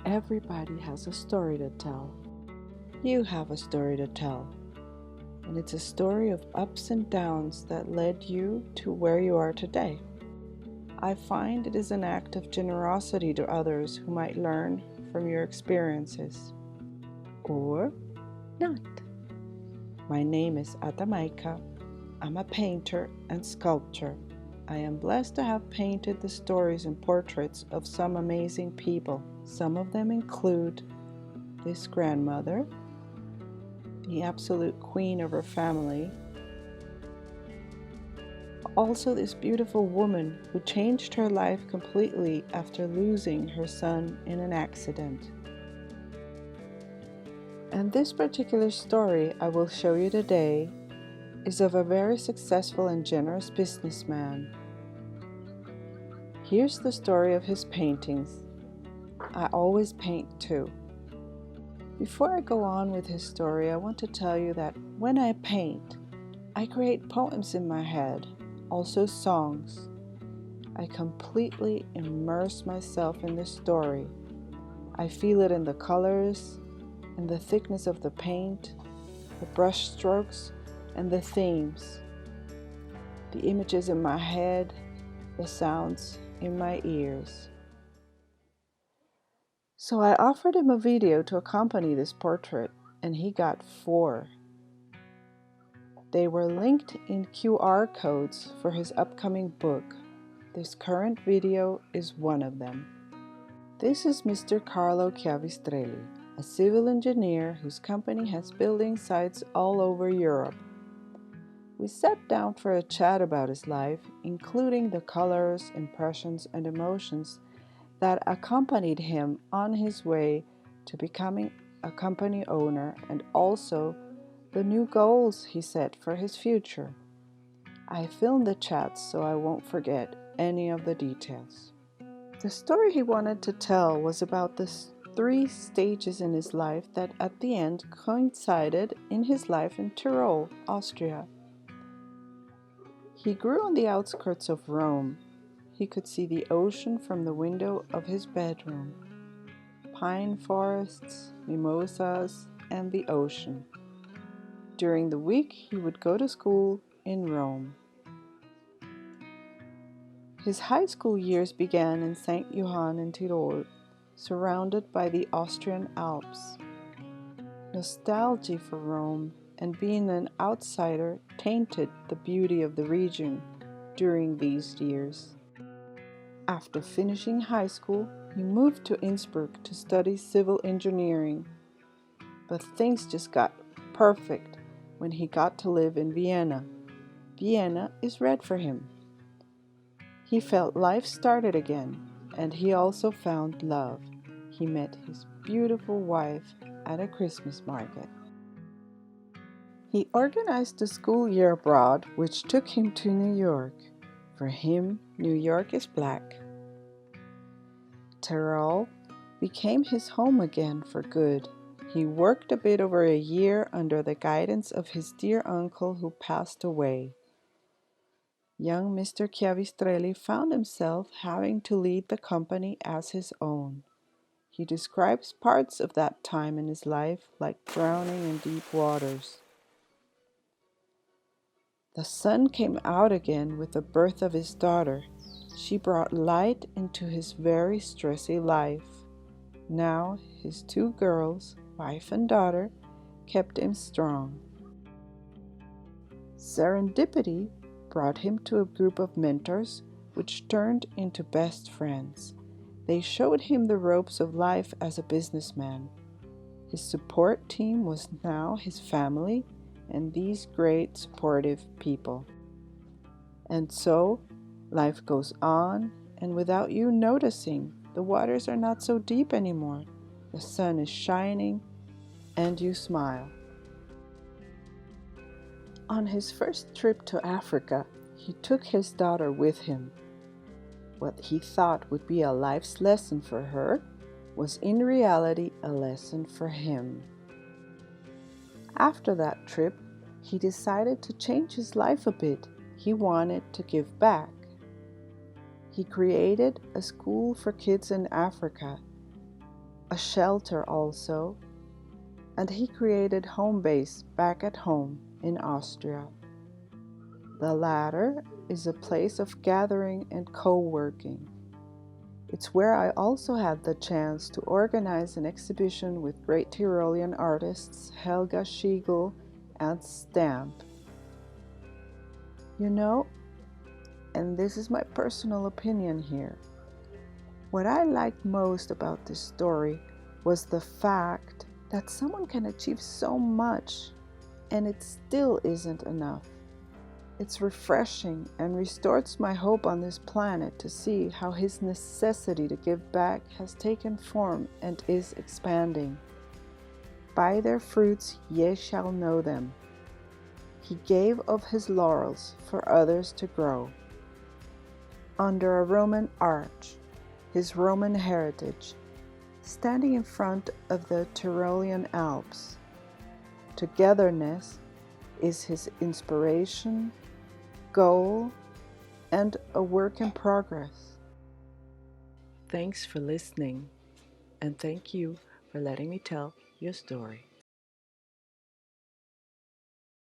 Everybody has a story to tell. You have a story to tell. And it's a story of ups and downs that led you to where you are today. I find it is an act of generosity to others who might learn from your experiences. Or not. My name is Atamayka. I'm a painter and sculptor. I am blessed to have painted the stories and portraits of some amazing people. Some of them include this grandmother, the absolute queen of her family, also this beautiful woman who changed her life completely after losing her son in an accident. And this particular story I will show you today is of a very successful and generous businessman. Here's the story of his paintings. I always paint too. Before I go on with his story, I want to tell you that when I paint, I create poems in my head, also songs. I completely immerse myself in the story. I feel it in the colors, in the thickness of the paint, the brush strokes, and the themes, the images in my head, the sounds in my ears. So I offered him a video to accompany this portrait, and he got 4. They were linked in QR codes for his upcoming book. This current video is one of them. This is Mr. Carlo Chiavistrelli, a civil engineer whose company has building sites all over Europe. We sat down for a chat about his life, including the colors, impressions, and emotions that accompanied him on his way to becoming a company owner, and also the new goals he set for his future. I filmed the chats so I won't forget any of the details. The story he wanted to tell was about the 3 stages in his life that at the end coincided in his life in Tyrol, Austria. He grew on the outskirts of Rome. He could see the ocean from the window of his bedroom. Pine forests, mimosas, and the ocean. During the week, he would go to school in Rome. His high school years began in St. Johann in Tyrol, surrounded by the Austrian Alps. Nostalgia for Rome and being an outsider tainted the beauty of the region during these years. After finishing high school, he moved to Innsbruck to study civil engineering. But things just got perfect when he got to live in Vienna. Vienna is red for him. He felt life started again, and he also found love. He met his beautiful wife at a Christmas market. He organized a school year abroad, which took him to New York. For him, New York is black. Tyrol became his home again for good. He worked a bit over a year under the guidance of his dear uncle who passed away. Young Mr. Chiavistrelli found himself having to lead the company as his own. He describes parts of that time in his life like drowning in deep waters. The sun came out again with the birth of his daughter. She brought light into his very stressy life. Now his 2 girls, wife and daughter, kept him strong. Serendipity brought him to a group of mentors which turned into best friends. They showed him the ropes of life as a businessman. His support team was now his family and these great supportive people. And so, life goes on, and without you noticing, the waters are not so deep anymore. The sun is shining, and you smile. On his first trip to Africa, he took his daughter with him. What he thought would be a life's lesson for her was in reality a lesson for him. After that trip, he decided to change his life a bit. He wanted to give back. He created a school for kids in Africa. a shelter also, and he created home base back at home in Austria. The latter is a place of gathering and co-working. It's where I also had the chance to organize an exhibition with great Tyrolean artists Helga Schiegel and Stamp. You know, and this is my personal opinion here, what I liked most about this story was the fact that someone can achieve so much and it still isn't enough. It's refreshing and restores my hope on this planet to see how his necessity to give back has taken form and is expanding. By their fruits ye shall know them. He gave of his laurels for others to grow. Under a Roman arch, his Roman heritage, standing in front of the Tyrolean Alps. Togetherness is his inspiration, goal, and a work in progress. Thanks for listening, and thank you for letting me tell your story.